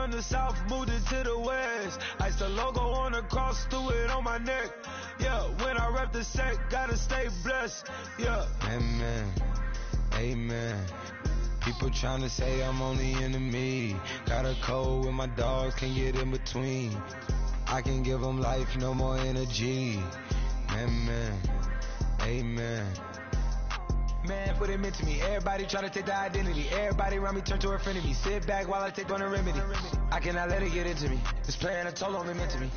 from the south, moved it to the west. Iced the logo on the cross, threw it on my neck. Yeah, when I rep the set, gotta stay blessed. Yeah. Amen. Amen. People tryna say I'm on the enemy. Got a code with my dogs, can't get in between. I can give them life, no more energy. Amen. Amen. Man, what it meant to me. Everybody try to take the identity. Everybody around me turn to a friend of me. Sit back while I take on a remedy. I cannot let it get into me. It's playing a toll on me, meant to me.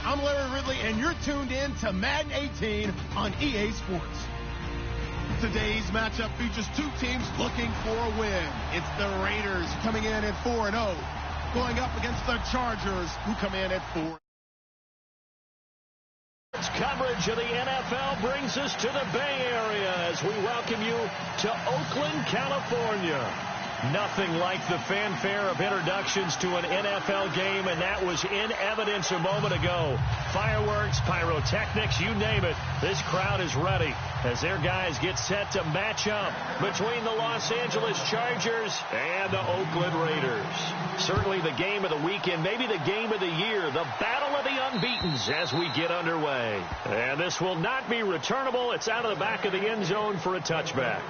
I'm Larry Ridley, and you're tuned in to Madden 18 on EA Sports. Today's matchup features two teams looking for a win. It's the Raiders coming in at 4-0, going up against the Chargers, who come in at 4. Coverage of the NFL brings us to the Bay Area as we welcome you to Oakland, California. Nothing like the fanfare of introductions to an NFL game, and that was in evidence a moment ago. Fireworks, pyrotechnics, you name it. This crowd is ready as their guys get set to match up between the Los Angeles Chargers and the Oakland Raiders. Certainly the game of the weekend, maybe the game of the year, the battle of the unbeatens as we get underway. And this will not be returnable. It's out of the back of the end zone for a touchback.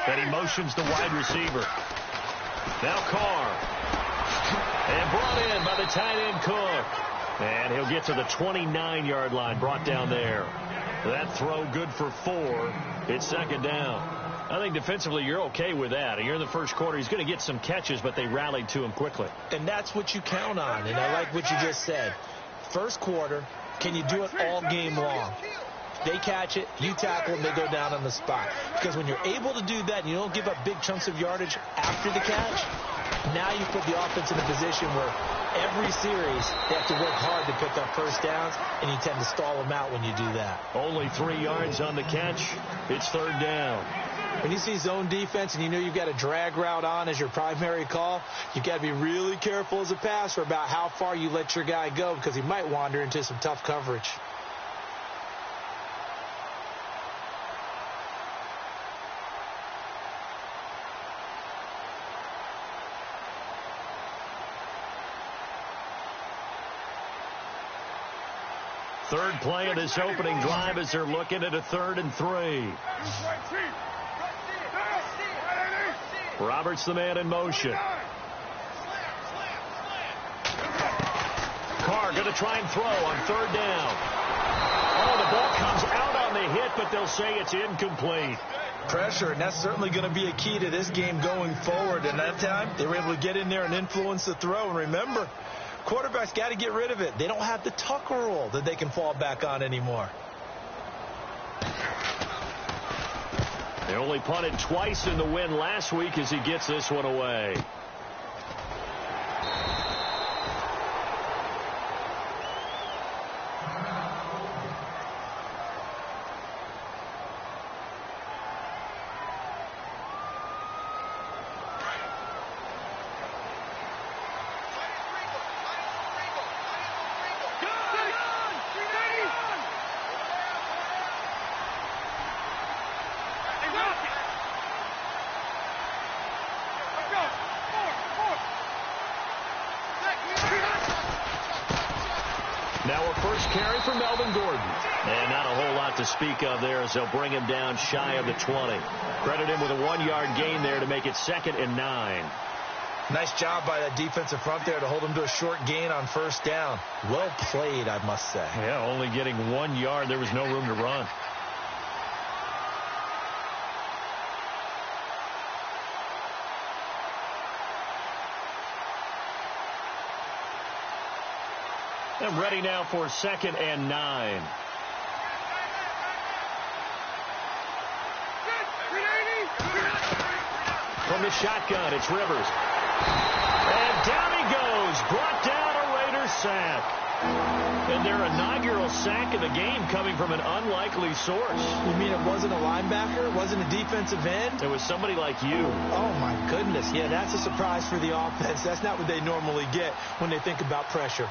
And he motions the wide receiver. Now Carr. And brought in by the tight end Cook. And he'll get to the 29-yard line, brought down there. That throw good for 4. It's second down. I think defensively you're okay with that. You're in the first quarter. He's going to get some catches, but they rallied to him quickly. And that's what you count on. And I like what you just said. First quarter, can you do it all game long? They catch it, you tackle them, they go down on the spot. Because when you're able to do that and you don't give up big chunks of yardage after the catch, now you put the offense in a position where every series they have to work hard to pick up first downs, and you tend to stall them out when you do that. Only 3 yards on the catch. It's third down. When you see zone defense and you know you've got a drag route on as your primary call, you've got to be really careful as a passer about how far you let your guy go because he might wander into some tough coverage. Third play of this opening drive as they're looking at a 3rd and 3. Roberts the man in motion. Carr going to try and throw on 3rd down. Oh, the ball comes out on the hit, but they'll say it's incomplete. Pressure, and that's certainly going to be a key to this game going forward. And that time, they were able to get in there and influence the throw. And remember, quarterbacks got to get rid of it. They don't have the Tucker rule that they can fall back on anymore. They only punted twice in the win last week as he gets this one away. Now a first carry for Melvin Gordon. And not a whole lot to speak of there as they'll bring him down shy of the 20. Credit him with a 1-yard gain there to make it 2nd and 9. Nice job by that defensive front there to hold him to a short gain on first down. Well played, I must say. Yeah, only getting 1 yard. There was no room to run. And ready now for 2nd and 9. From the shotgun, it's Rivers. And down he goes. Brought down a Raiders sack. And their inaugural sack of the game coming from an unlikely source. You mean it wasn't a linebacker? It wasn't a defensive end? It was somebody like you. Oh, my goodness. Yeah, that's a surprise for the offense. That's not what they normally get when they think about pressure.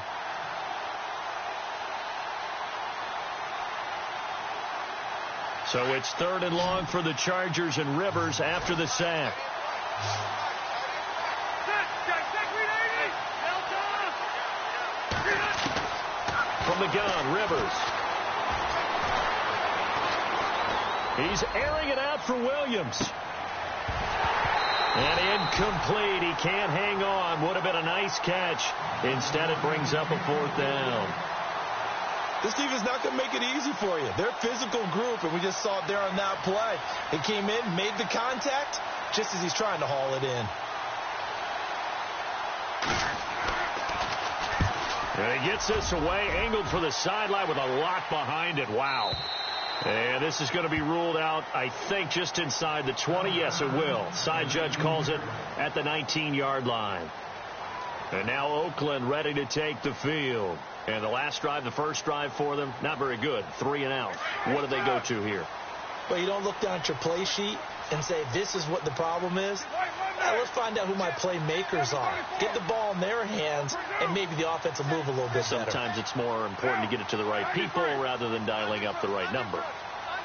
So it's 3rd and long for the Chargers and Rivers after the sack. From the gun, Rivers. He's airing it out for Williams. And incomplete. He can't hang on. Would have been a nice catch. Instead, it brings up a 4th down. This defense not going to make it easy for you. They're a physical group, and we just saw it there on that play. He came in, made the contact, just as he's trying to haul it in. And he gets this away, angled for the sideline with a lot behind it. Wow. And this is going to be ruled out, I think, just inside the 20. Yes, it will. Side judge calls it at the 19-yard line. And now Oakland ready to take the field. And the last drive, the first drive for them, not very good. 3 and out. What do they go to here? Well, you don't look down at your play sheet and say, this is what the problem is. Now, let's find out who my playmakers are. Get the ball in their hands, and maybe the offense will move a little bit better. Sometimes it's more important to get it to the right people rather than dialing up the right number.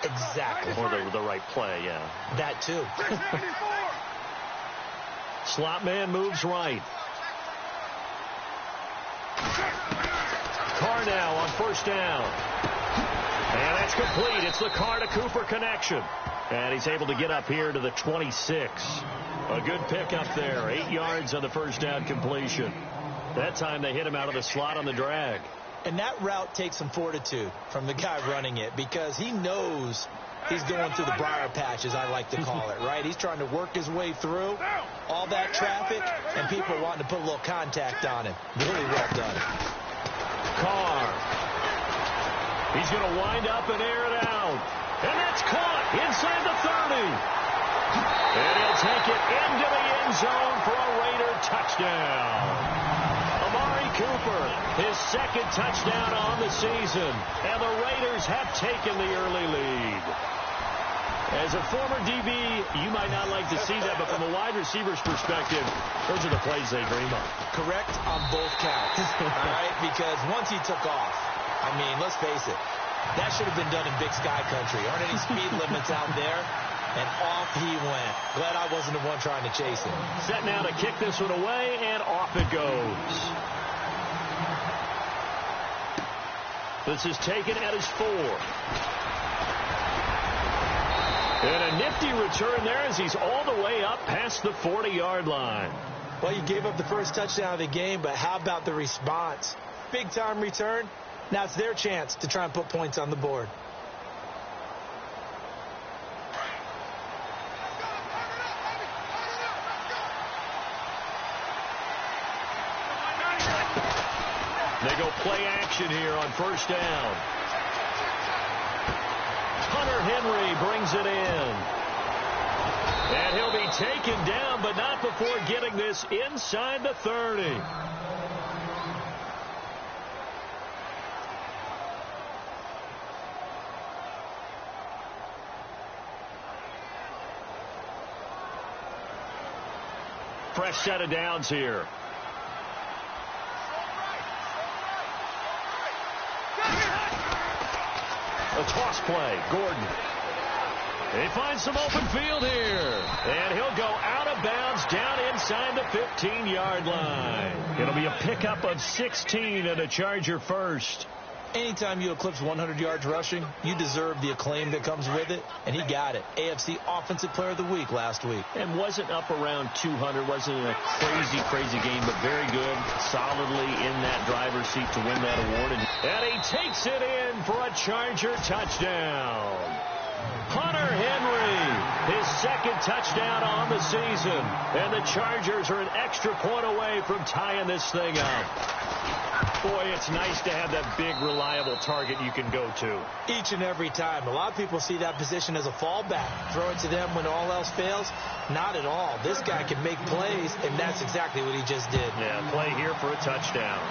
Exactly. Or the right play, yeah. That, too. Slot man moves right. Carr now on first down. And that's complete. It's the Carr to Cooper connection. And he's able to get up here to the 26. A good pickup there. 8 yards on the first down completion. That time they hit him out of the slot on the drag. And that route takes some fortitude from the guy running it because he knows he's going through the briar patch, as I like to call it, right? He's trying to work his way through all that traffic, and people are wanting to put a little contact on him. Really well done. Carr. He's going to wind up and air it out. And that's caught inside the 30. And he'll take it into the end zone for a Raider touchdown. Amari Cooper, his 2nd touchdown on the season. And the Raiders have taken the early lead. As a former DB, you might not like to see that, but from a wide receiver's perspective, those are the plays they dream of. Correct on both counts, all right? Because once he took off, I mean, let's face it, that should have been done in Big Sky country. Aren't any speed limits out there? And off he went. Glad I wasn't the one trying to chase him. Set now to kick this one away, and off it goes. This is taken at his 4. And a nifty return there as he's all the way up past the 40-yard line. Well, you gave up the first touchdown of the game, but how about the response? Big-time return. Now it's their chance to try and put points on the board. They go play action here on first down. Hunter Henry brings it in. And he'll be taken down, but not before getting this inside the 30. Fresh set of downs here. A toss play. Gordon. He finds some open field here. And he'll go out of bounds down inside the 15-yard line. It'll be a pickup of 16 and a Charger first. Anytime you eclipse 100 yards rushing, you deserve the acclaim that comes with it, and he got it. AFC Offensive Player of the Week last week. And wasn't up around 200, wasn't a crazy game, but very good, solidly in that driver's seat to win that award. And he takes it in for a Charger touchdown. Hunter Henry, his second touchdown on the season. And the Chargers are an extra point away from tying this thing up. Boy, it's nice to have that big, reliable target you can go to. Each and every time. A lot of people see that position as a fallback. Throw it to them when all else fails. Not at all. This guy can make plays, and that's exactly what he just did. Yeah, play here for a touchdown.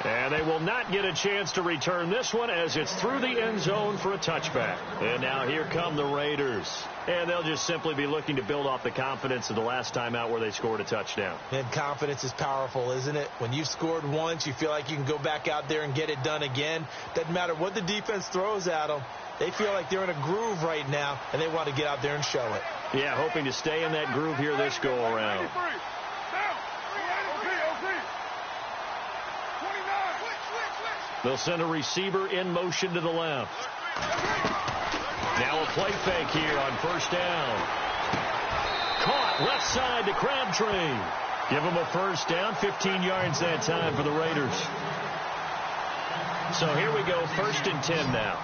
And they will not get a chance to return this one as it's through the end zone for a touchback. And now here come the Raiders. And they'll just simply be looking to build off the confidence of the last time out where they scored a touchdown. And confidence is powerful, isn't it? When you've scored once, you feel like you can go back out there and get it done again. Doesn't matter what the defense throws at them. They feel like they're in a groove right now, and they want to get out there and show it. Yeah, hoping to stay in that groove here this go-around. They'll send a receiver in motion to the left. Now a play fake here on first down. Caught left side to Crabtree. Give him a first down, 15 yards that time for the Raiders. So here we go, 1st and 10 now.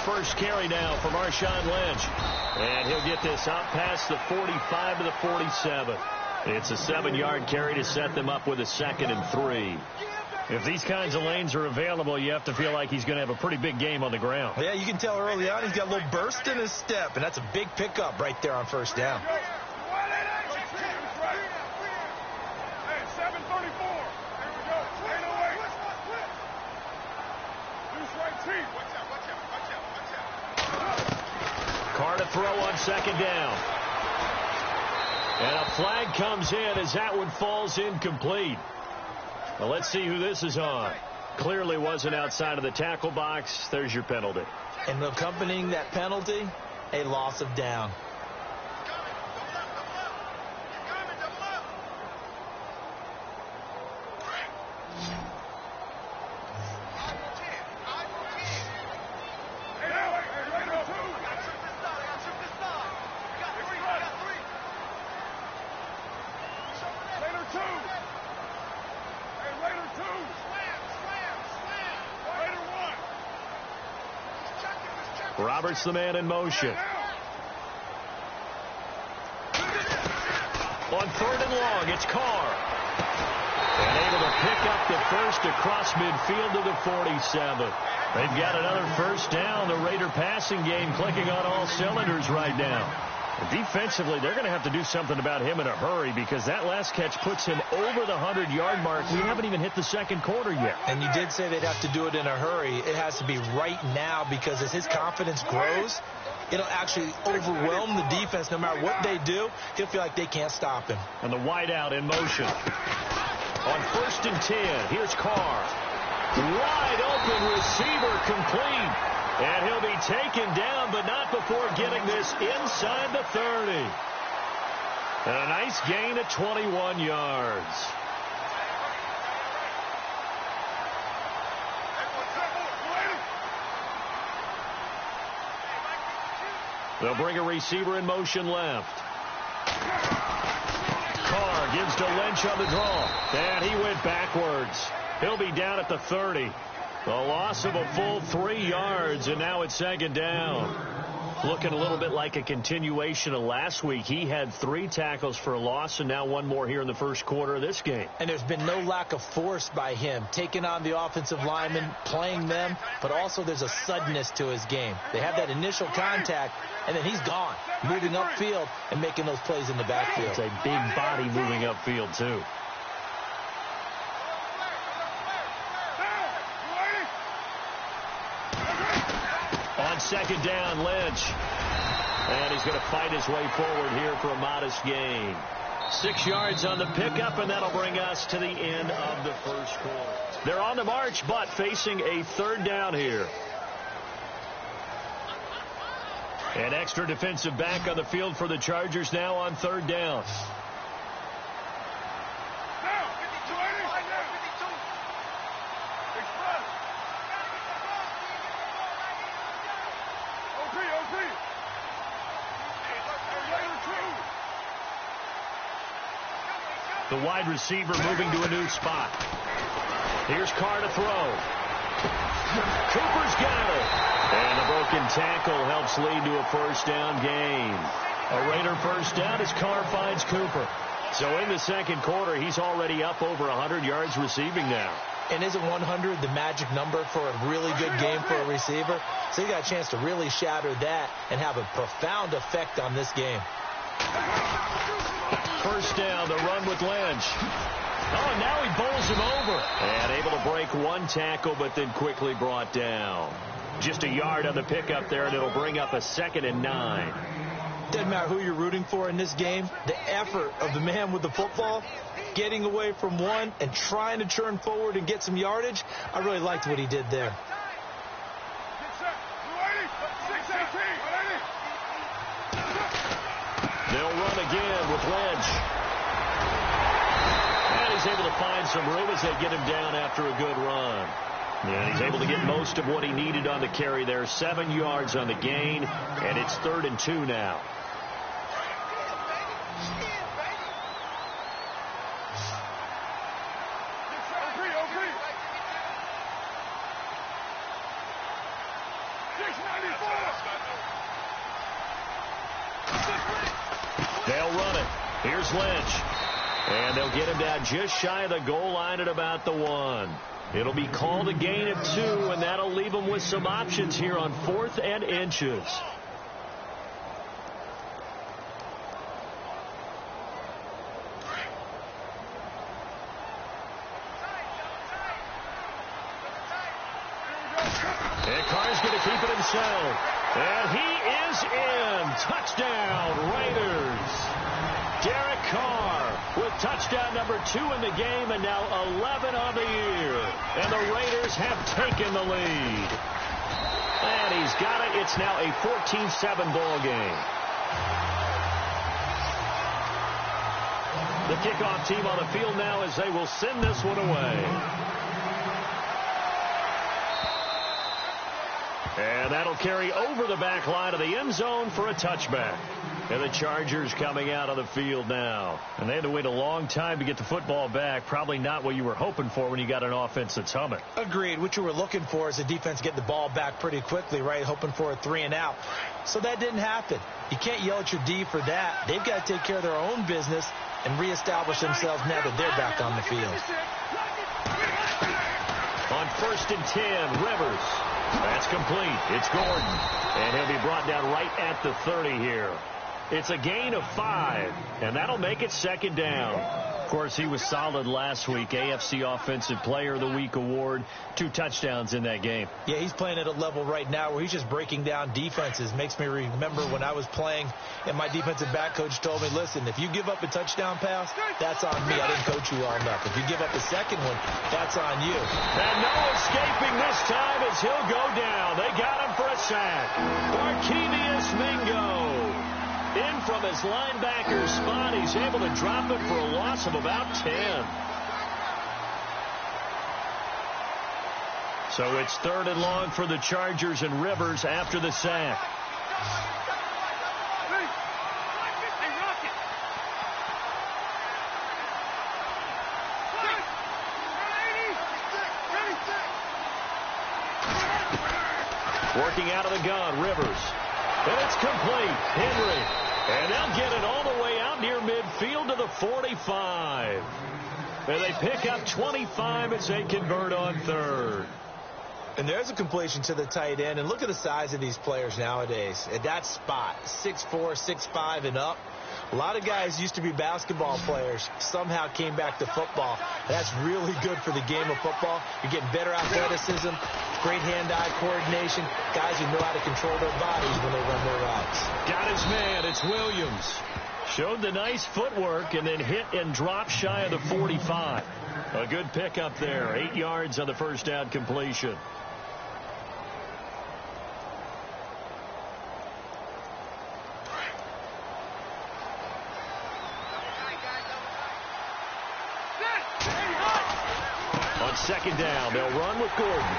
First carry now for Marshawn Lynch. And he'll get this out past the 45 to the 47. It's a 7-yard carry to set them up with a 2nd and 3. If these kinds of lanes are available, you have to feel like he's going to have a pretty big game on the ground. Yeah, you can tell early on he's got a little burst in his step, and that's a big pickup right there on first down. Carr to throw on 2nd down. And a flag comes in as that one falls incomplete. Well, let's see who this is on. Clearly wasn't outside of the tackle box. There's your penalty. And accompanying that penalty, a loss of down. Roberts the man in motion. On 3rd and long, it's Carr. And able to pick up the first across midfield to the 47. They've got another first down. The Raider passing game clicking on all cylinders right now. Defensively, they're going to have to do something about him in a hurry because that last catch puts him over the 100-yard mark. We haven't even hit the 2nd quarter yet. And you did say they'd have to do it in a hurry. It has to be right now because as his confidence grows, it'll actually overwhelm the defense. No matter what they do, he'll feel like they can't stop him. And the wideout in motion. On 1st and 10, here's Carr. Wide open receiver complete. And he'll be taken down, but not before getting this inside the 30. And a nice gain at 21 yards. They'll bring a receiver in motion left. Carr gives to Lynch on the draw. And he went backwards. He'll be down at the 30. A loss of a full 3 yards, and now it's 2nd down. Looking a little bit like a continuation of last week. He had 3 tackles for a loss, and now 1 more here in the 1st quarter of this game. And there's been no lack of force by him, taking on the offensive linemen, playing them, but also there's a suddenness to his game. They have that initial contact, and then he's gone, moving upfield and making those plays in the backfield. It's a big body moving upfield, too. On second down, Lynch. And he's going to fight his way forward here for a modest gain. 6 yards on the pickup, and that'll bring us to the end of the first quarter. They're on the march, but facing a third down here. An extra defensive back on the field for the Chargers now on third down. The wide receiver moving to a new spot. Here's Carr to throw. Cooper's got it. And a broken tackle helps lead to a first down gain. A Raider first down as Carr finds Cooper. So in the second quarter, he's already up over 100 yards receiving now. And isn't 100 the magic number for a really good game for a receiver? So you got a chance to really shatter that and have a profound effect on this game. First down, the run with Lynch. Oh, now he bowls him over. And able to break one tackle, but then quickly brought down. Just a yard on the pickup there, and it'll bring up a 2nd and 9. Doesn't matter who you're rooting for in this game. The effort of the man with the football, getting away from one and trying to turn forward and get some yardage, I really liked what he did there. They'll run again with Lynch. And he's able to find some room as they get him down after a good run. And he's able to get most of what he needed on the carry there. 7 yards on the gain, and it's 3rd and 2 now. They'll run it. Here's Lynch. And they'll get him down just shy of the goal line at about the 1. It'll be called a gain of 2, and that'll leave them with some options here on 4th and inches. And Carr's going to keep it himself. And he is in. Touchdown, Raiders. Derek Carr with touchdown number 2 in the game, and now 11 on the year. And the Raiders have taken the lead. And he's got it. It's now a 14-7 ball game. The kickoff team on the field now as they will send this one away. And that'll carry over the back line of the end zone for a touchback. And the Chargers coming out on the field now. And they had to wait a long time to get the football back. Probably not what you were hoping for when you got an offense that's humming. Agreed. What you were looking for is a defense getting the ball back pretty quickly, right? Hoping for a 3 and out. So that didn't happen. You can't yell at your D for that. They've got to take care of their own business and reestablish themselves now that they're back on the field. On 1st and 10, Rivers. That's complete. It's Gordon. And he'll be brought down right at the 30 here. It's a gain of 5, and that'll make it 2nd down. Of course, he was solid last week. AFC Offensive Player of the Week award. 2 touchdowns in that game. Yeah, he's playing at a level right now where he's just breaking down defenses. Makes me remember when I was playing, and my defensive back coach told me, listen, if you give up a touchdown pass, that's on me. I didn't coach you well enough. If you give up a second one, that's on you. And no escaping this time as he'll go down. They got him for a sack. Barkevius Mingo. In from his linebacker spot. He's able to drop it for a loss of about 10. So it's 3rd and long for the Chargers, and Rivers after the sack. Working out of the gun, Rivers. And it's complete. Henry. And they'll get it all the way out near midfield to the 45. And they pick up 25 as they convert on 3rd. And there's a completion to the tight end. And look at the size of these players nowadays. At that spot, 6'4", 6'5", and up. A lot of guys used to be basketball players, somehow came back to football. That's really good for the game of football. You're getting better athleticism, great hand-eye coordination, guys who know how to control their bodies when they run their routes. Got his man. It's Williams. Showed the nice footwork and then hit and dropped shy of the 45. A good pickup there. 8 yards on the first down completion. On second down, they'll run with Gordon.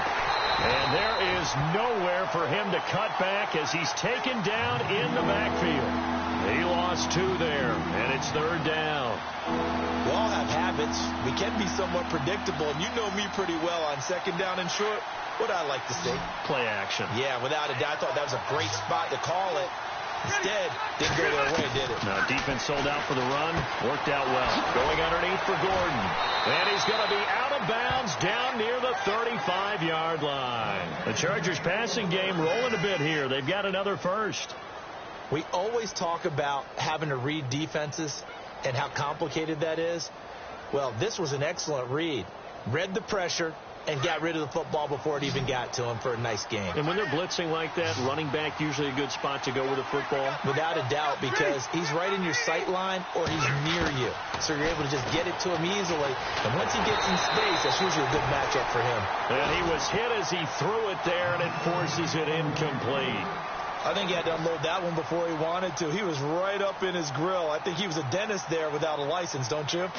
And there is nowhere for him to cut back as he's taken down in the backfield. He lost 2 there, and it's third down. We all have habits. We can be somewhat predictable, and you know me pretty well on second down and short. What I like to see? Play action. Yeah, without a doubt. I thought that was a great spot to call it. Instead, didn't go their way, did it? Now, defense sold out for the run. Worked out well. Going underneath for Gordon. And he's going to be out of bounds down near the 35-yard line. The Chargers passing game rolling a bit here. They've got another first. We always talk about having to read defenses and how complicated that is. Well, this was an excellent read. Read the pressure and got rid of the football before it even got to him for a nice game. And when they're blitzing like that, running back usually a good spot to go with the football? Without a doubt, because he's right in your sight line or he's near you. So you're able to just get it to him easily. And once he gets in space, that's usually a good matchup for him. And he was hit as he threw it there, and it forces it incomplete. I think he had to unload that one before he wanted to. He was right up in his grill. I think he was a dentist there without a license, don't you?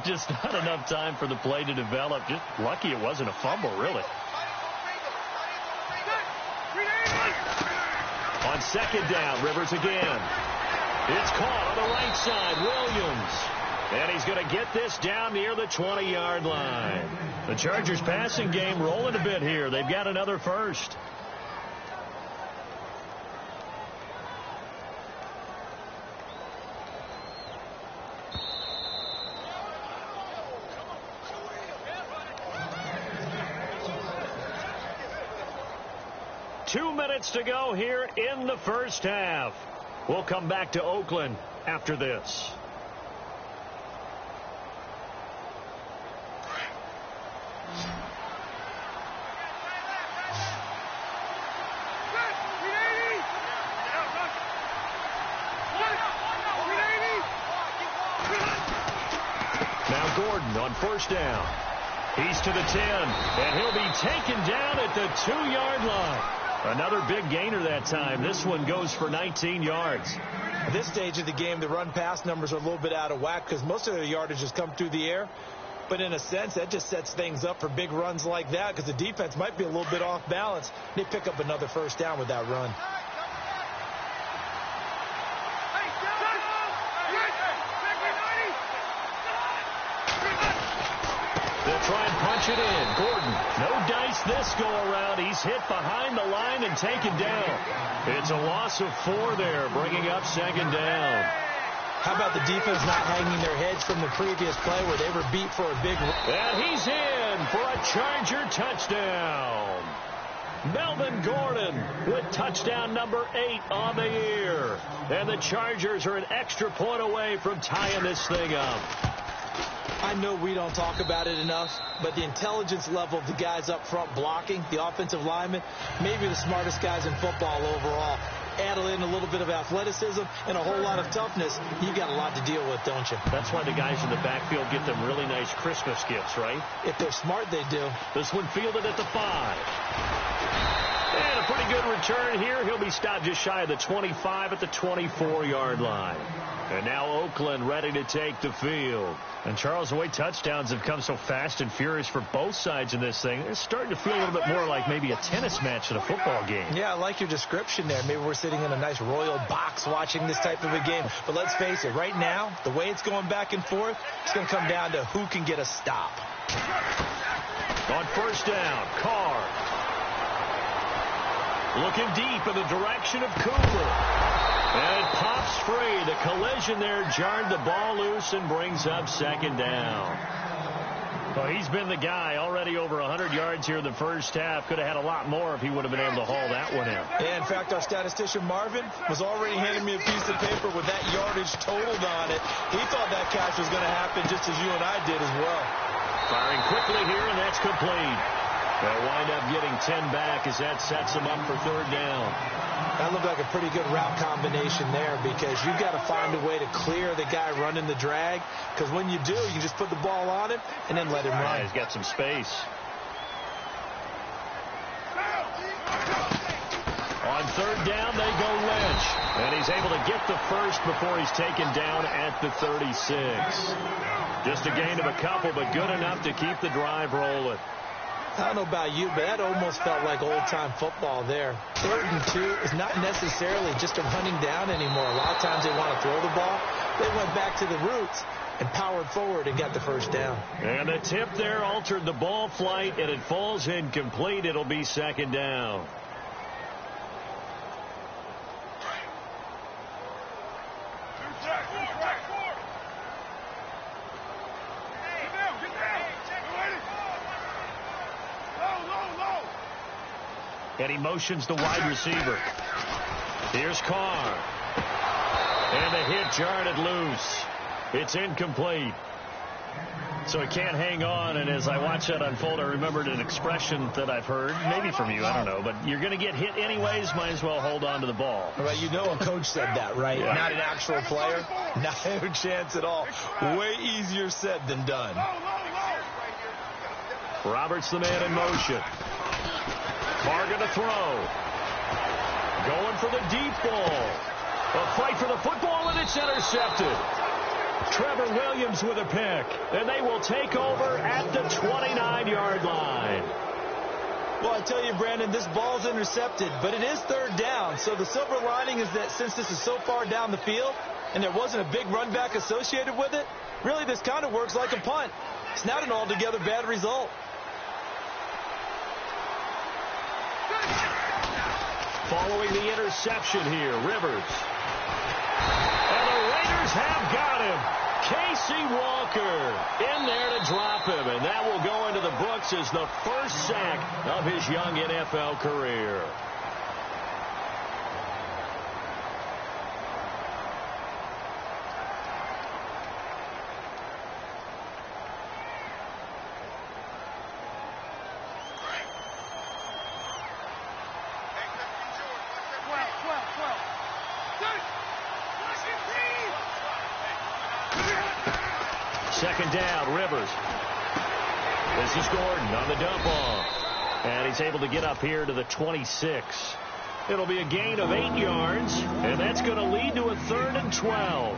Just not enough time for the play to develop. Just lucky it wasn't a fumble, really. On second down, Rivers again. It's caught on the right side, Williams. And he's going to get this down near the 20-yard line. The Chargers passing game rolling a bit here. They've got another first. Two minutes to go here in the first half. We'll come back to Oakland after this. Now Gordon on first down. He's to the 10, and he'll be taken down at the 2-yard line. Another big gainer that time. This one goes for 19 yards. At this stage of the game, the run-pass numbers are a little bit out of whack because most of their yardage has come through the air. But in a sense, that just sets things up for big runs like that because the defense might be a little bit off balance. They pick up another first down with that run. They'll try and punch it in. Gordon, no dice this go-around. He's hit behind the line and taken down. It's a loss of 4 there, bringing up second down. How about the defense not hanging their heads from the previous play where they were beat for a big run? And he's in for a Charger touchdown. Melvin Gordon with touchdown number 8 on the year. And the Chargers are an extra point away from tying this thing up. I know we don't talk about it enough, but the intelligence level of the guys up front blocking, the offensive linemen, maybe the smartest guys in football overall. Add in a little bit of athleticism and a whole lot of toughness, you got a lot to deal with, don't you? That's why the guys in the backfield get them really nice Christmas gifts, right? If they're smart, they do. This one fielded at the 5. And a pretty good return here. He'll be stopped just shy of the 25 at the 24-yard line. And now Oakland ready to take the field. And Charles, the way touchdowns have come so fast and furious for both sides in this thing, it's starting to feel a little bit more like maybe a tennis match than a football game. Yeah, I like your description there. Maybe we're sitting in a nice royal box watching this type of a game. But let's face it, right now, the way it's going back and forth, it's going to come down to who can get a stop. On first down, Carr. Looking deep in the direction of Cooper. And it pops free. The collision there jarred the ball loose and brings up second down. Well, he's been the guy. Already over 100 yards here in the first half. Could have had a lot more if he would have been able to haul that one in. Yeah, in fact, our statistician Marvin was already handing me a piece of paper with that yardage totaled on it. He thought that catch was going to happen just as you and I did as well. Firing quickly here, and that's complete. They'll wind up getting 10 back as that sets them up for third down. That looked like a pretty good route combination there because you've got to find a way to clear the guy running the drag, because when you do, you can just put the ball on him and then let him run. He's got some space. On third down, they go Lynch. And he's able to get the first before he's taken down at the 36. Just a gain of a couple, but good enough to keep the drive rolling. I don't know about you, but that almost felt like old-time football there. 3rd and 2 is not necessarily just a running down anymore. A lot of times they want to throw the ball. They went back to the roots and powered forward and got the first down. And the tip there altered the ball flight, and it falls incomplete. It'll be second down. And he motions the wide receiver. Here's Carr. And the hit jarred it loose. It's incomplete. So he can't hang on, and as I watch that unfold, I remembered an expression that I've heard, maybe from you, I don't know, but you're going to get hit anyways, might as well hold on to the ball. Right, you know a coach said that, right? Yeah. Not an actual player. Not a chance at all. Way easier said than done. Roberts the man in motion. Carr going to throw. Going for the deep ball. A fight for the football, and it's intercepted. Trevor Williams with a pick, and they will take over at the 29-yard line. Well, I tell you, Brandon, this ball's intercepted, but it is third down. So the silver lining is that since this is so far down the field and there wasn't a big run back associated with it, really this kind of works like a punt. It's not an altogether bad result. Following the interception here, Rivers. And the Raiders have got him. Casey Walker in there to drop him, and that will go into the books as the first sack of his young NFL career. Second down, Rivers. This is Gordon on the dump off. And he's able to get up here to the 26. It'll be a gain of 8 yards, and that's going to lead to a 3rd and 12.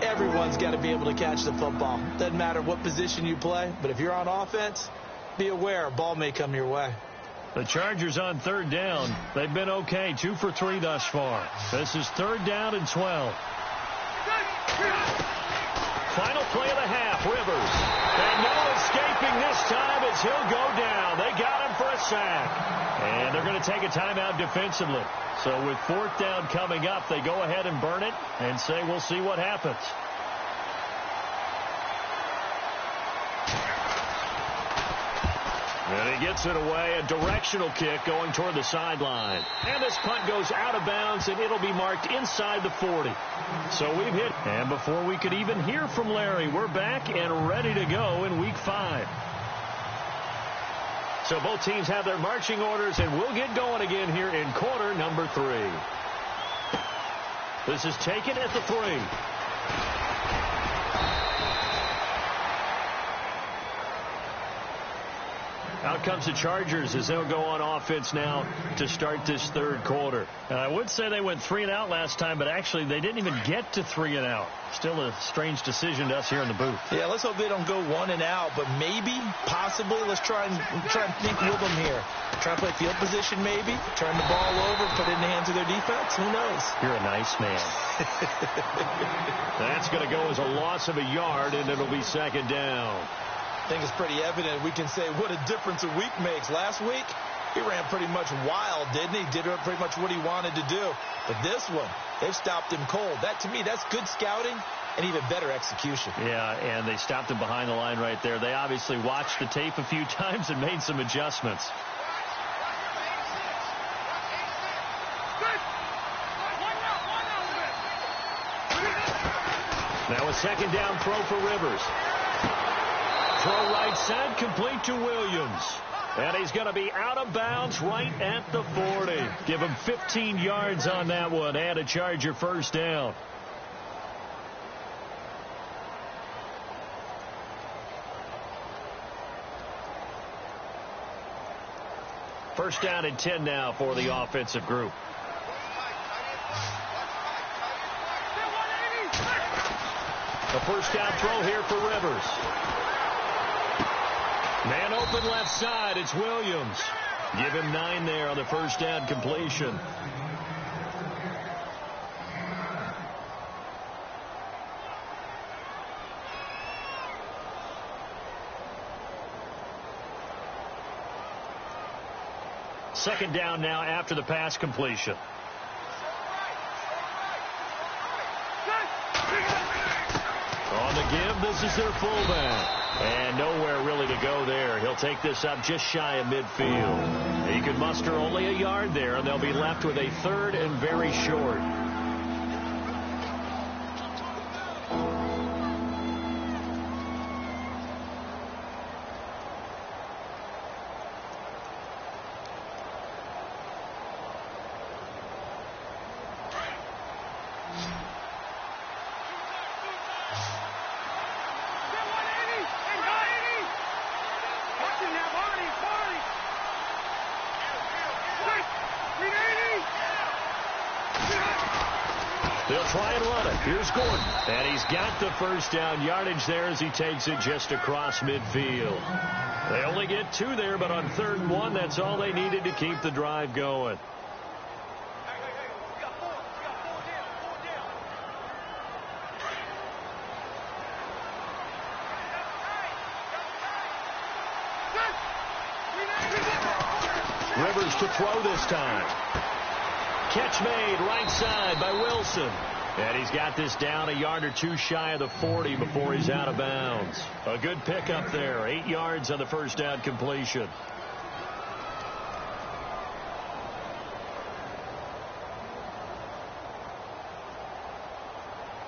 Everyone's got to be able to catch the football. Doesn't matter what position you play, but if you're on offense, be aware a ball may come your way. The Chargers on third down. They've been okay, 2 for 3 thus far. This is 3rd down and 12. Final play of the half, Rivers. And no escaping this time as he'll go down. They got him for a sack. And they're going to take a timeout defensively. So with 4th down coming up, they go ahead and burn it and say we'll see what happens. And he gets it away, a directional kick going toward the sideline. And this punt goes out of bounds, and it'll be marked inside the 40. So we've hit. And before we could even hear from Larry, we're back and ready to go in Week 5. So both teams have their marching orders, and we'll get going again here in quarter number 3. This is taken at the 3. Out comes the Chargers as they'll go on offense now to start this third quarter. I would say they went 3 and out last time, but actually they didn't even get to 3 and out. Still a strange decision to us here in the booth. Yeah, let's hope they don't go 1 and out, but maybe, possibly, let's try and think with them here. Try to play field position maybe, turn the ball over, put it in the hands of their defense. Who knows? You're a nice man. That's going to go as a loss of a yard, and it'll be second down. I think it's pretty evident. We can say what a difference a week makes. Last week, he ran pretty much wild, didn't he? Did pretty much what he wanted to do. But this one, they've stopped him cold. That, to me, that's good scouting and even better execution. Yeah, and they stopped him behind the line right there. They obviously watched the tape a few times and made some adjustments. Now a second down throw for Rivers. Throw right side, complete to Williams. And he's going to be out of bounds right at the 40. Give him 15 yards on that one and a Charger first down. First down and 10 now for the offensive group. The first down throw here for Rivers. Man open left side. It's Williams. Give him 9 there on the first down completion. Second down now after the pass completion. On the give, this is their fullback. And nowhere really to go there. He'll take this up just shy of midfield. He could muster only a yard there, and they'll be left with a third and very short. They'll try and run it. Here's Gordon. And he's got the first down yardage there as he takes it just across midfield. They only get 2 there, but on 3rd and 1, that's all they needed to keep the drive going. Rivers to throw this time. Catch made right side by Wilson. And he's got this down a yard or 2 shy of the 40 before he's out of bounds. A good pickup there. 8 yards on the first down completion.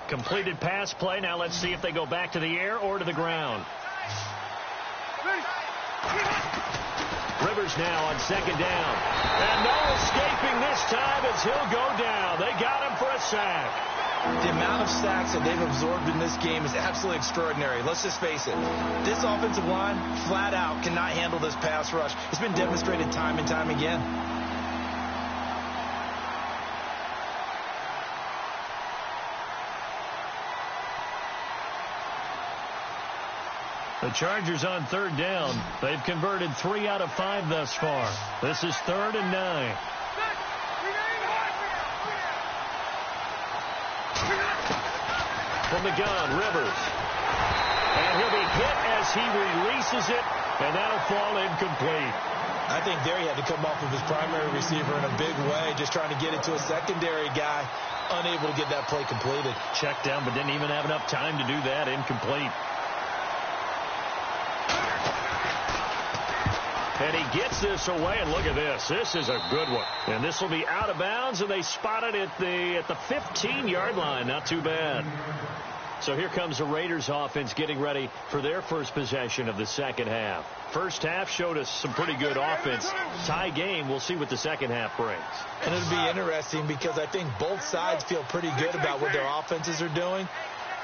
Completed pass play. Now let's see if they go back to the air or to the ground. Rivers now on second down. And no escaping this time as he'll go down. They got him for a sack. The amount of sacks that they've absorbed in this game is absolutely extraordinary. Let's just face it. This offensive line, flat out, cannot handle this pass rush. It's been demonstrated time and time again. The Chargers on 3rd down. They've converted 3 out of 5 thus far. This is 3rd and 9. From the gun, Rivers. And he'll be hit as he releases it, and that'll fall incomplete. I think there he had to come off of his primary receiver in a big way, just trying to get it to a secondary guy, unable to get that play completed. Checked down, but didn't even have enough time to do that. Incomplete. And he gets this away, and look at this. This is a good one. And this will be out of bounds, and they spot it at the 15-yard line. Not too bad. So here comes the Raiders offense getting ready for their first possession of the second half. First half showed us some pretty good offense. Tie game. We'll see what the second half brings. And it'll be interesting because I think both sides feel pretty good about what their offenses are doing.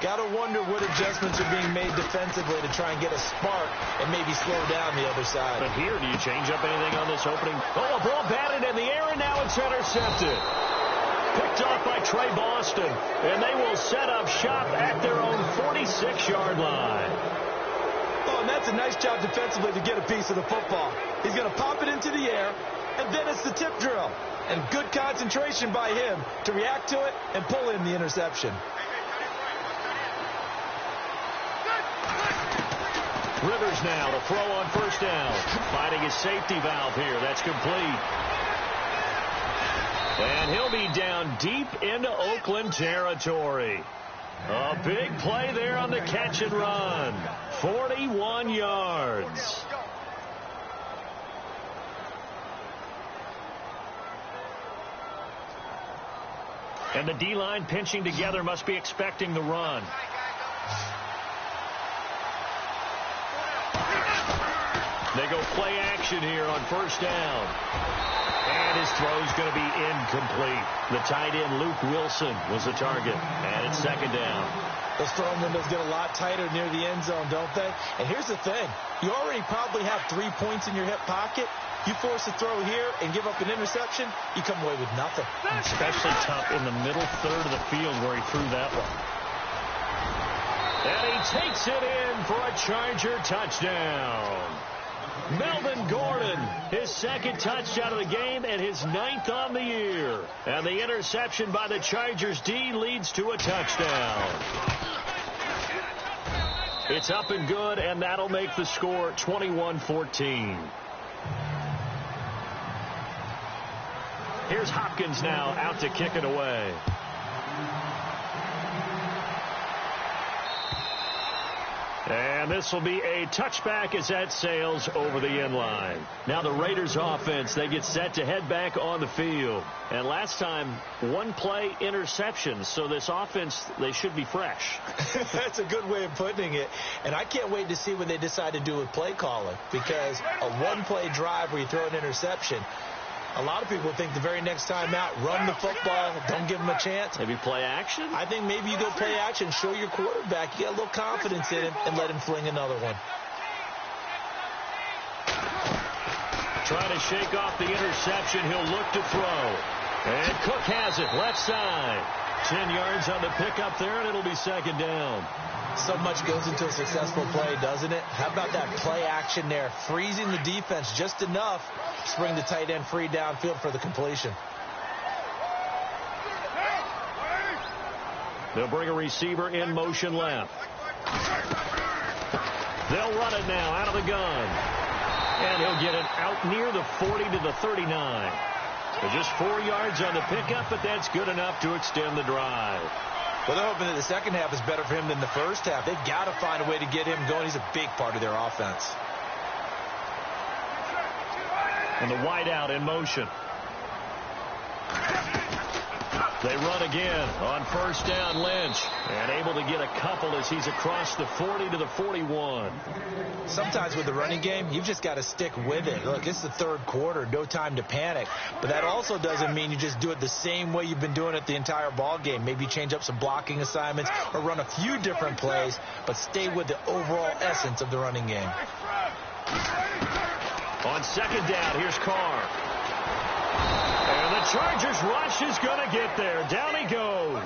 Got to wonder what adjustments are being made defensively to try and get a spark and maybe slow down the other side. But here, do you change up anything on this opening? Oh, a ball batted in the air, and now it's intercepted. Picked off by Trey Boston, and they will set up shop at their own 46-yard line. Oh, and that's a nice job defensively to get a piece of the football. He's going to pop it into the air, and then it's the tip drill. And good concentration by him to react to it and pull in the interception. Rivers now to throw on first down. Finding his safety valve here. That's complete. And he'll be down deep into Oakland territory. A big play there on the catch and run. 41 yards. And the D-line pinching together must be expecting the run. They go play action here on first down. And his throw's going to be incomplete. The tight end, Luke Wilson, was the target. And it's second down. Those throwing windows get a lot tighter near the end zone, don't they? And here's the thing. You already probably have 3 points in your hip pocket. You force a throw here and give up an interception, you come away with nothing. Especially tough in the middle third of the field where he threw that one. And he takes it in for a Charger touchdown. Melvin Gordon, his second touchdown of the game and his 9th on the year. And the interception by the Chargers D leads to a touchdown. It's up and good, and that'll make the score 21-14. Here's Hopkins now out to kick it away. And this will be a touchback as that sails over the end line. Now the Raiders offense, they get set to head back on the field. And last time, one play interception. So this offense, they should be fresh. That's a good way of putting it. And I can't wait to see what they decide to do with play calling. Because a one-play drive where you throw an interception, a lot of people think the very next time out, run the football, don't give them a chance. Maybe play action? I think maybe you go play action, show your quarterback you got a little confidence in him, and let him fling another one. Trying to shake off the interception. He'll look to throw. And Cook has it, left side. 10 yards on the pickup there, and it'll be second down. So much goes into a successful play, doesn't it? How about that play action there? Freezing the defense just enough to bring the tight end free downfield for the completion. They'll bring a receiver in motion left. They'll run it now out of the gun. And he'll get it out near the 40 to the 39. So just 4 yards on the pickup, but that's good enough to extend the drive. Well, they're hoping that the second half is better for him than the first half. They've got to find a way to get him going. He's a big part of their offense. And the wideout in motion. They run again on first down, Lynch. And able to get a couple as he's across the 40 to the 41. Sometimes with the running game, you've just got to stick with it. Look, it's the third quarter, no time to panic. But that also doesn't mean you just do it the same way you've been doing it the entire ball game. Maybe change up some blocking assignments or run a few different plays, but stay with the overall essence of the running game. On second down, here's Carr. And the Chargers rush is going to get there. Down he goes.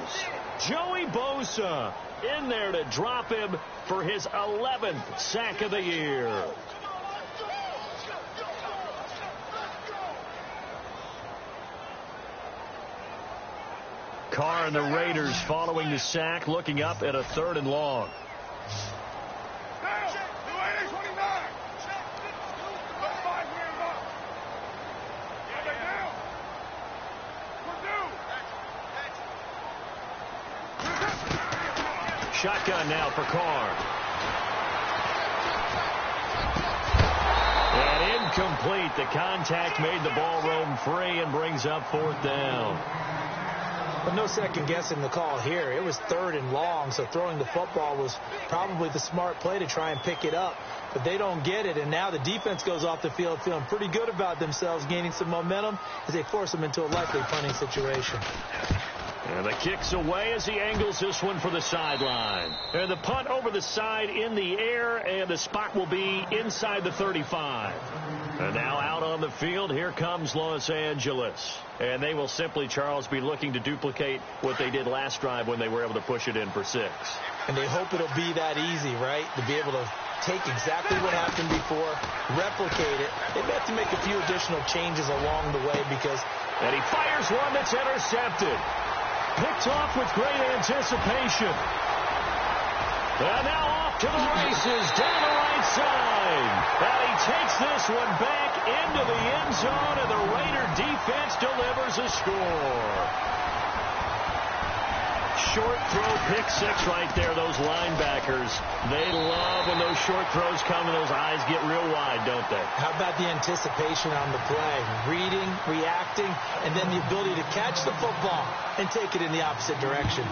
Joey Bosa in there to drop him for his 11th sack of the year. Carr and the Raiders following the sack, looking up at a 3rd and long. Shotgun now for Carr. And incomplete. The contact made the ball roam free and brings up 4th down. But no second guessing the call here. It was 3rd and long, so throwing the football was probably the smart play to try and pick it up. But they don't get it, and now the defense goes off the field feeling pretty good about themselves, gaining some momentum as they force them into a likely punting situation. And the kick's away as he angles this one for the sideline. And the punt over the side in the air, and the spot will be inside the 35. And now out on the field, here comes Los Angeles. And they will simply, Charles, be looking to duplicate what they did last drive when they were able to push it in for 6. And they hope it'll be that easy, right? To be able to take exactly what happened before, replicate it. They may have to make a few additional changes along the way because... And he fires one that's intercepted. Picked off with great anticipation. And now off to the races down the right side. And he takes this one back into the end zone, and the Raider defense delivers a score. Short throw, pick six right there, those linebackers. They love when those short throws come and those eyes get real wide, don't they? How about the anticipation on the play? Reading, reacting, and then the ability to catch the football and take it in the opposite direction.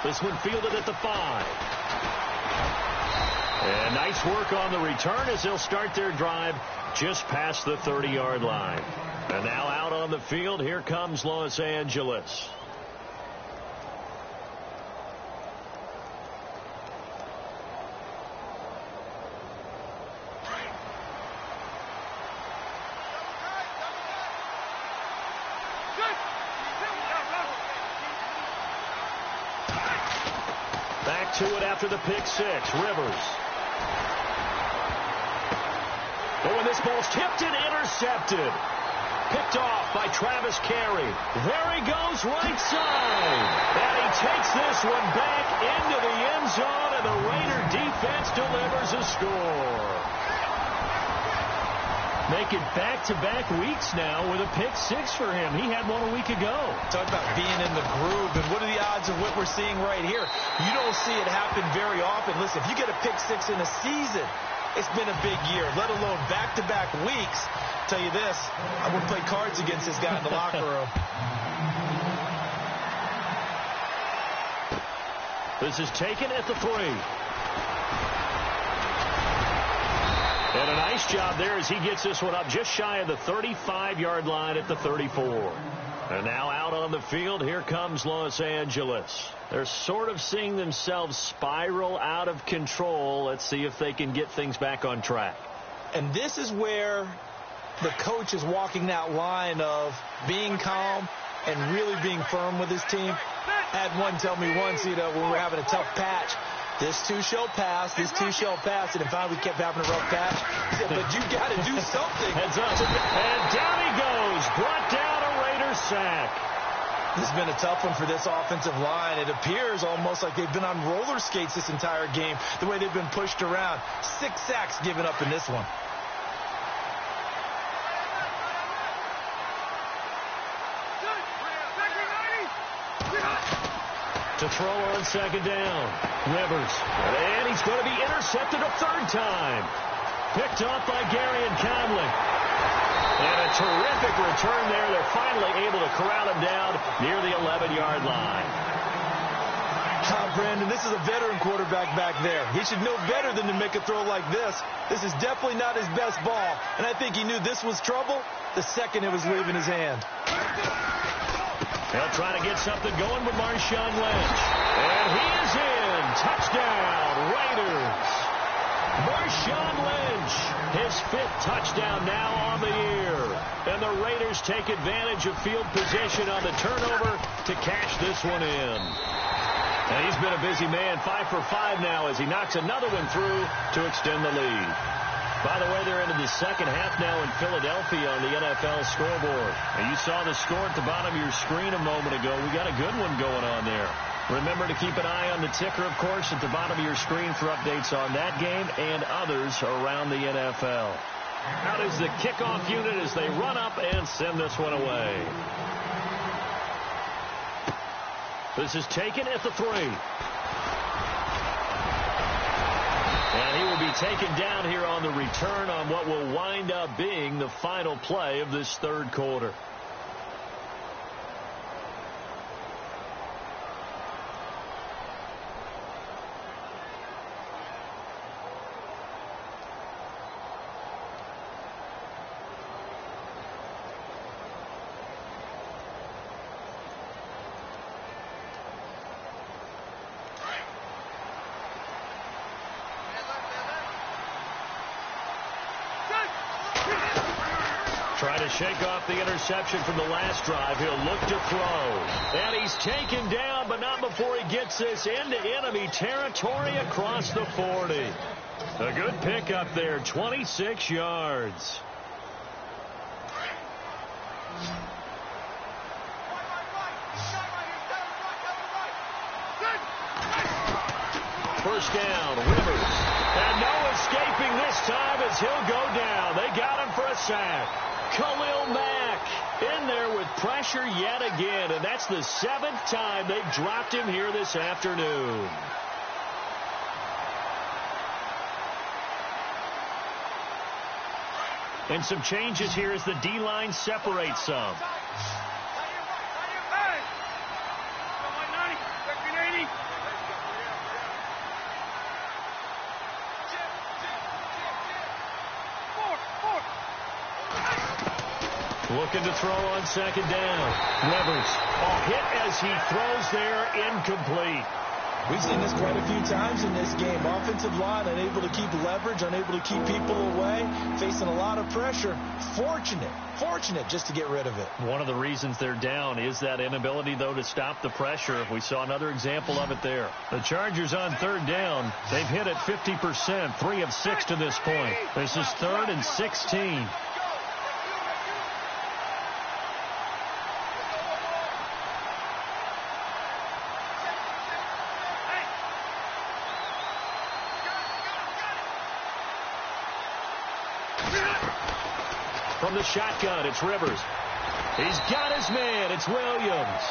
This one fielded at the 5. And nice work on the return as they'll start their drive just past the 30-yard line. And now out on the field, here comes Los Angeles. Back to it after the pick six. Rivers. Oh, and this ball's tipped and intercepted. Picked off by Travis Carey. There he goes, right side. And he takes this one back into the end zone, and the Raider defense delivers a score. Make it back-to-back weeks now with a pick six for him. He had one a week ago. Talk about being in the groove, and what are the odds of what we're seeing right here? You don't see it happen very often. Listen, if you get a pick six in a season, it's been a big year, let alone back-to-back weeks. Tell you this, I wouldn't play cards against this guy in the locker room. This is taken at the 3. And a nice job there as he gets this one up just shy of the 35-yard line at the 34. And now out on the field, here comes Los Angeles. They're sort of seeing themselves spiral out of control. Let's see if they can get things back on track. And this is where the coach is walking that line of being calm and really being firm with his team. Had one tell me once, when we're having a tough patch, this too shall pass, this too shall pass, and if we kept having a rough patch, he said, but you got to do something. Heads up, and down he goes, brought down a Raider sack. This has been a tough one for this offensive line. It appears almost like they've been on roller skates this entire game, the way they've been pushed around. 6 sacks given up in this one. To throw on second down. Rivers. And he's going to be intercepted a third time. Picked off by Gary and Conley. And a terrific return there. They're finally able to corral him down near the 11-yard line. Brandon, this is a veteran quarterback back there. He should know better than to make a throw like this. This is definitely not his best ball. And I think he knew this was trouble the second it was leaving his hand. They'll try to get something going with Marshawn Lynch. And he is in. Touchdown, Raiders. Marshawn Lynch, his 5th touchdown now on the year. And the Raiders take advantage of field position on the turnover to cash this one in. And he's been a busy man, 5 for 5 now as he knocks another one through to extend the lead. By the way, they're into the second half now in Philadelphia on the NFL scoreboard. And you saw the score at the bottom of your screen a moment ago. We got a good one going on there. Remember to keep an eye on the ticker, of course, at the bottom of your screen for updates on that game and others around the NFL. Out is the kickoff unit as they run up and send this one away. This is taken at the 3. And he will be taken down here on the return on what will wind up being the final play of this third quarter. Try to shake off the interception from the last drive. He'll look to throw. And he's taken down, but not before he gets this into enemy territory across the 40. A good pickup there, 26 yards. as he'll go down. They got him for a sack. Khalil Mack in there with pressure yet again, and that's the 7th time they've dropped him here this afternoon. And some changes here as the D-line separates some. Looking to throw on 2nd down. Rivers, a hit as he throws there, incomplete. We've seen this quite a few times in this game. Offensive line unable to keep leverage, unable to keep people away, facing a lot of pressure. Fortunate just to get rid of it. One of the reasons they're down is that inability, though, to stop the pressure. We saw another example of it there. The Chargers on 3rd down. They've hit it 50%, 3 of 6 to this point. This is 3rd and 16. From the shotgun, it's Rivers. He's got his man. It's Williams.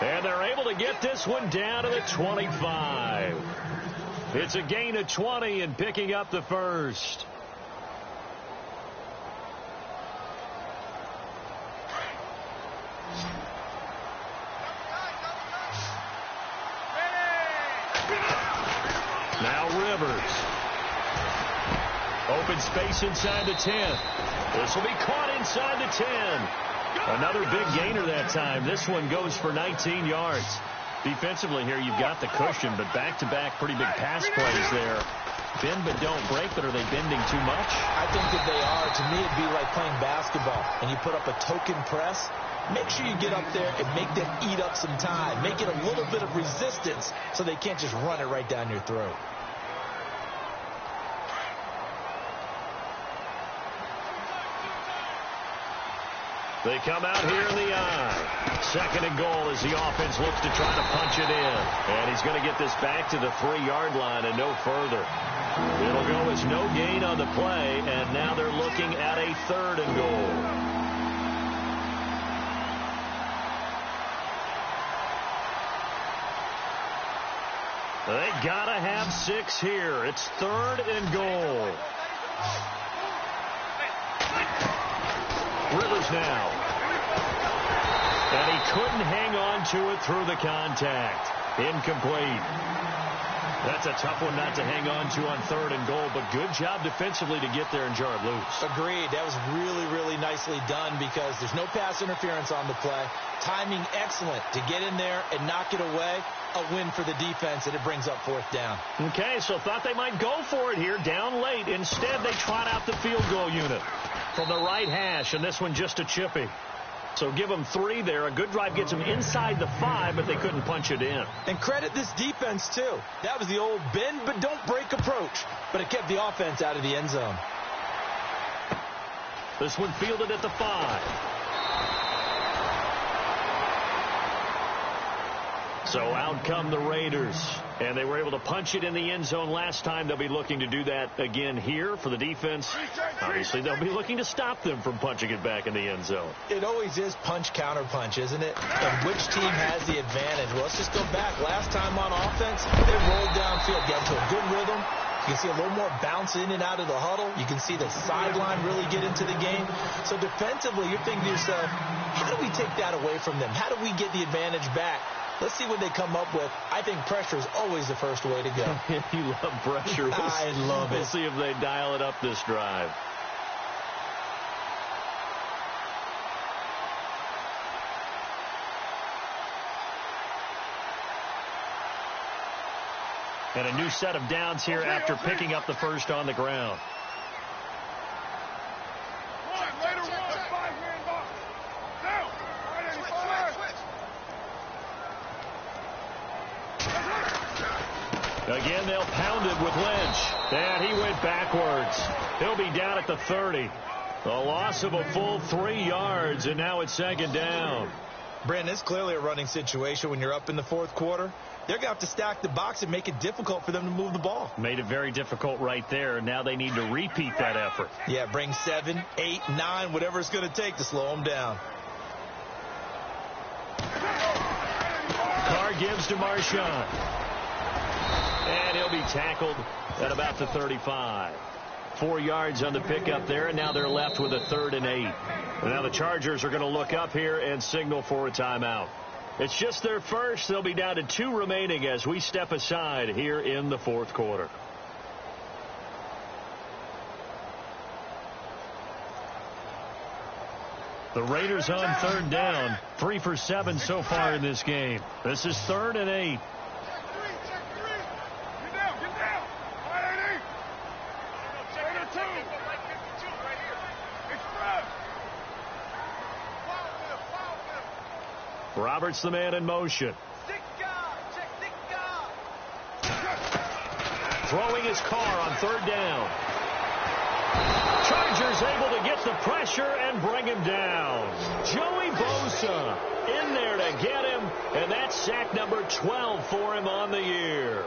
And they're able to get this one down to the 25. It's a gain of 20 and picking up the first. Now Rivers. Open space inside the 10. This will be caught inside the 10. Another big gainer that time. This one goes for 19 yards. Defensively here, you've got the cushion, but back-to-back pretty big pass plays there. Bend but don't break, but are they bending too much? I think that they are. To me, it'd be like playing basketball, and you put up a token press. Make sure you get up there and make them eat up some time. Make it a little bit of resistance so they can't just run it right down your throat. They come out here in the eye. 2nd and goal as the offense looks to try to punch it in. And he's going to get this back to the 3-yard line and no further. It'll go as no gain on the play, and now they're looking at a 3rd and goal. They got to have 6 here. It's 3rd and goal. Rivers now. And he couldn't hang on to it through the contact. Incomplete. That's a tough one not to hang on to on 3rd and goal, but good job defensively to get there and jar it loose. Agreed. That was really, really nicely done because there's no pass interference on the play. Timing excellent to get in there and knock it away. A win for the defense, and it brings up 4th down. Okay, so thought they might go for it here down late. Instead, they trot out the field goal unit from the right hash, and this one just a chippy. So give them 3 there. A good drive gets them inside the 5, but they couldn't punch it in. And credit this defense, too. That was the old bend but don't break approach, but it kept the offense out of the end zone. This one fielded at the 5. So out come the Raiders, and they were able to punch it in the end zone last time. They'll be looking to do that again here for the defense. Obviously, they'll be looking to stop them from punching it back in the end zone. It always is punch-counter-punch, isn't it? And which team has the advantage? Well, let's just go back. Last time on offense, they rolled downfield, got into a good rhythm. You can see a little more bounce in and out of the huddle. You can see the sideline really get into the game. So defensively, you're thinking to yourself, how do we take that away from them? How do we get the advantage back? Let's see what they come up with. I think pressure is always the first way to go. You love pressure. I love it. We'll see if they dial it up this drive. And a new set of downs here after picking up the first on the ground. Again, they'll pound it with Lynch. And he went backwards. He'll be down at the 30. A loss of a full 3 yards, and now it's 2nd down. Brandon, it's clearly a running situation when you're up in the fourth quarter. They're going to have to stack the box and make it difficult for them to move the ball. Made it very difficult right there. Now they need to repeat that effort. Yeah, bring 7, 8, 9, whatever it's going to take to slow them down. Carr gives to Marshawn. And he'll be tackled at about the 35. 4 yards on the pickup there, and now they're left with a 3rd and 8. And now the Chargers are going to look up here and signal for a timeout. It's just their first. They'll be down to 2 remaining as we step aside here in the fourth quarter. The Raiders on 3rd down. 3 for 7 so far in this game. This is 3rd and 8. Roberts the man in motion. Throwing his Carr on 3rd down. Chargers able to get the pressure and bring him down. Joey Bosa in there to get him, and that's sack number 12 for him on the year.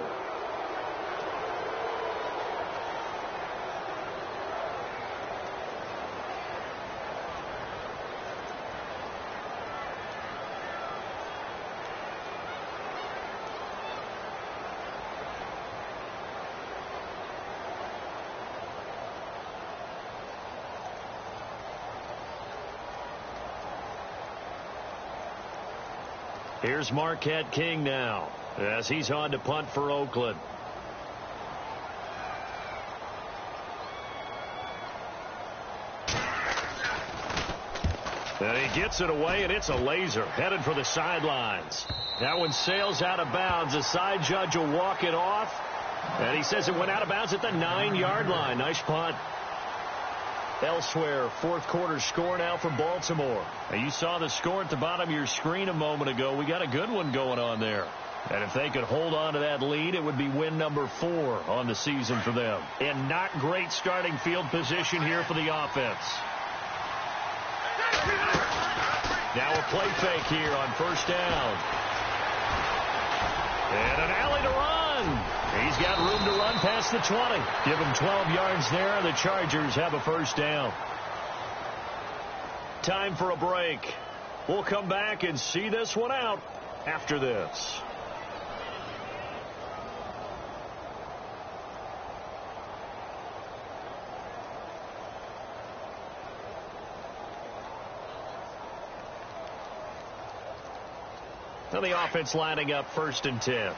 Here's Marquette King now as he's on to punt for Oakland. And he gets it away, and it's a laser headed for the sidelines. That one sails out of bounds. The side judge will walk it off, and he says it went out of bounds at the 9-yard line. Nice punt. Elsewhere, fourth quarter score now for Baltimore. Now you saw the score at the bottom of your screen a moment ago. We got a good one going on there. And if they could hold on to that lead, it would be win number 4 on the season for them. And not great starting field position here for the offense. Now a play fake here on 1st down. And an alley to run. He's got room to run past the 20. Give him 12 yards there. The Chargers have a 1st down. Time for a break. We'll come back and see this one out after this. Now the offense lining up 1st and 10.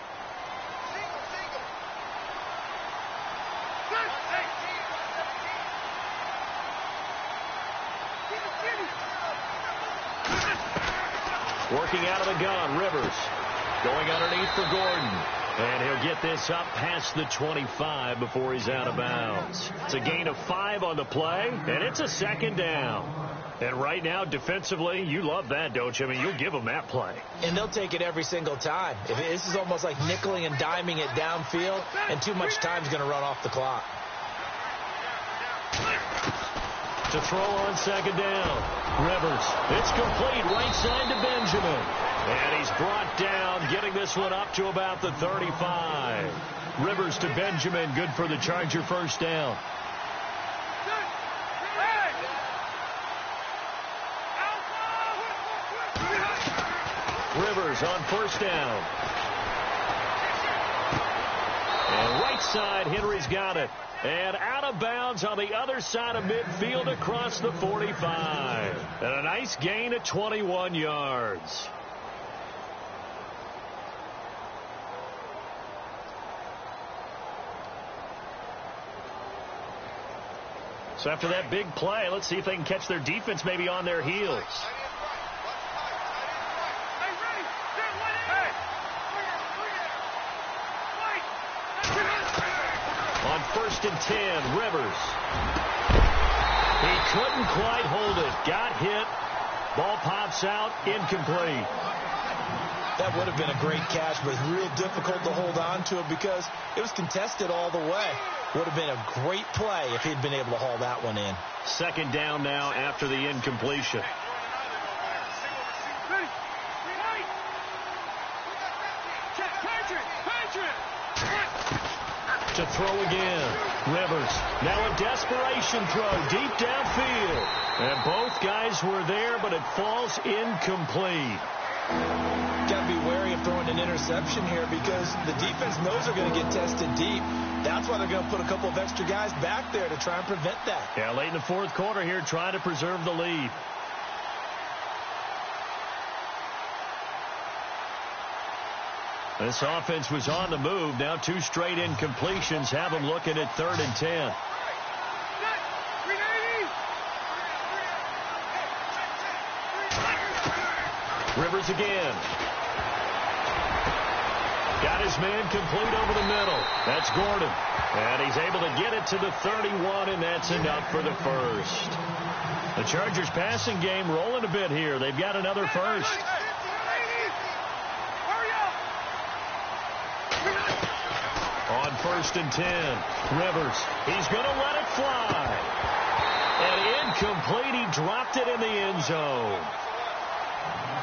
Working out of the gun, Rivers. Going underneath for Gordon. And he'll get this up past the 25 before he's out of bounds. It's a gain of 5 on the play, and it's a 2nd down. And right now, defensively, you love that, don't you? I mean, you'll give them that play. And they'll take it every single time. This is almost like nickeling and diming it downfield, and too much time's going to run off the clock. To throw on 2nd down. Rivers. It's complete. Right side to Benjamin. And he's brought down, getting this one up to about the 35. Rivers to Benjamin. Good for the Charger 1st down. Rivers on 1st down. And right side, Henry's got it. And out of bounds on the other side of midfield across the 45. And a nice gain of 21 yards. So after that big play, let's see if they can catch their defense maybe on their heels. On 1st and 10, Rivers. He couldn't quite hold it. Got hit. Ball pops out. Incomplete. That would have been a great catch, but real difficult to hold on to it because it was contested all the way. Would have been a great play if he'd been able to haul that one in. 2nd down now after the incompletion. Rivers. Now a desperation throw deep downfield. And both guys were there, but it falls incomplete. Got to be wary of throwing an interception here because the defense knows they're going to get tested deep. That's why they're going to put a couple of extra guys back there to try and prevent that. Yeah, late in the fourth quarter here, trying to preserve the lead. This offense was on the move. Now 2 straight incompletions have them looking at 3rd and 10. Rivers again. Got his man complete over the middle. That's Gordon. And he's able to get it to the 31, and that's enough for the first. The Chargers passing game rolling a bit here. They've got another first. On 1st and 10, Rivers. He's going to let it fly. And incomplete. He dropped it in the end zone.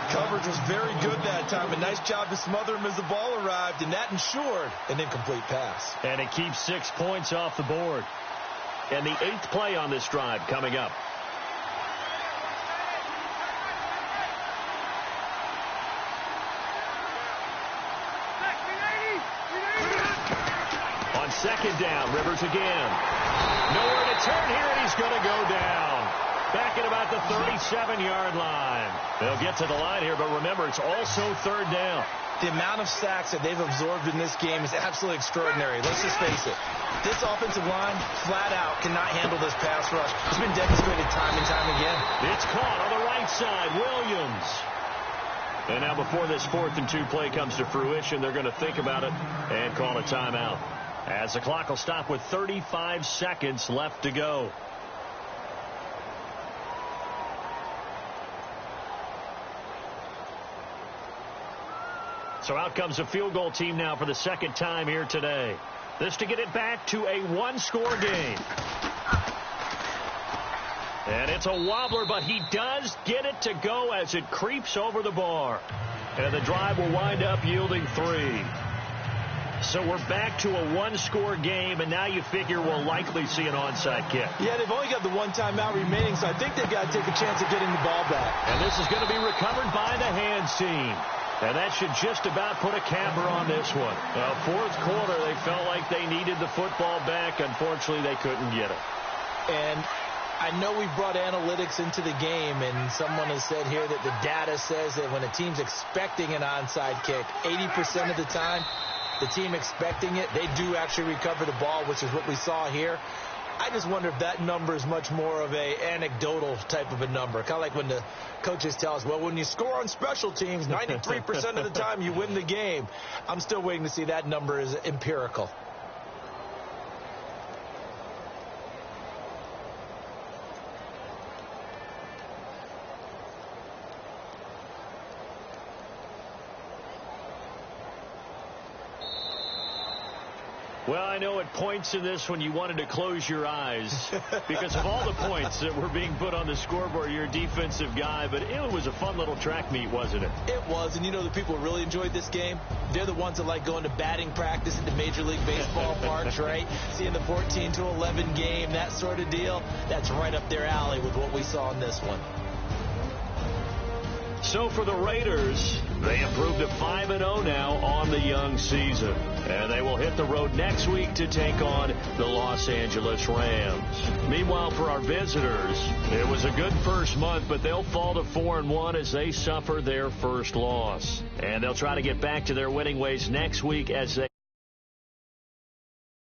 Coverage was very good that time. A nice job to smother him as the ball arrived, and that ensured an incomplete pass. And it keeps 6 points off the board. And the 8th play on this drive coming up. On 2nd down, Rivers again. Nowhere to turn here, and he's going to go down. Back at about the 37-yard line. They'll get to the line here, but remember, it's also 3rd down. The amount of sacks that they've absorbed in this game is absolutely extraordinary. Let's just face it. This offensive line, flat out, cannot handle this pass rush. It's been demonstrated time and time again. It's caught on the right side. Williams. And now before this 4th and 2 play comes to fruition, they're going to think about it and call a timeout. As the clock will stop with 35 seconds left to go. So out comes the field goal team now for the 2nd time here today. This to get it back to a 1-score game. And it's a wobbler, but he does get it to go as it creeps over the bar. And the drive will wind up yielding 3. So we're back to a 1-score game, and now you figure we'll likely see an onside kick. Yeah, they've only got the 1 timeout remaining, so I think they've got to take a chance of getting the ball back. And this is going to be recovered by the hands team. And that should just about put a capper on this one. 4th quarter, they felt like they needed the football back. Unfortunately, they couldn't get it. And I know we brought analytics into the game, and someone has said here that the data says that when a team's expecting an onside kick, 80% of the time, the team expecting it, they do actually recover the ball, which is what we saw here. I just wonder if that number is much more of a anecdotal type of a number. Kind of like when the coaches tell us, well, when you score on special teams, 93% of the time you win the game. I'm still waiting to see that number is empirical. Well, I know at points in this when you wanted to close your eyes because of all the points that were being put on the scoreboard. You're a defensive guy, but it was a fun little track meet, wasn't it? It was, and you know the people who really enjoyed this game? They're the ones that like going to batting practice at the Major League Baseball parks, right? Seeing the 14-11 game, that sort of deal. That's right up their alley with what we saw in this one. So for the Raiders, they improved to 5-0 now on the young season. And they will hit the road next week to take on the Los Angeles Rams. Meanwhile, for our visitors, it was a good first month, but they'll fall to 4-1 as they suffer their first loss. And they'll try to get back to their winning ways next week as they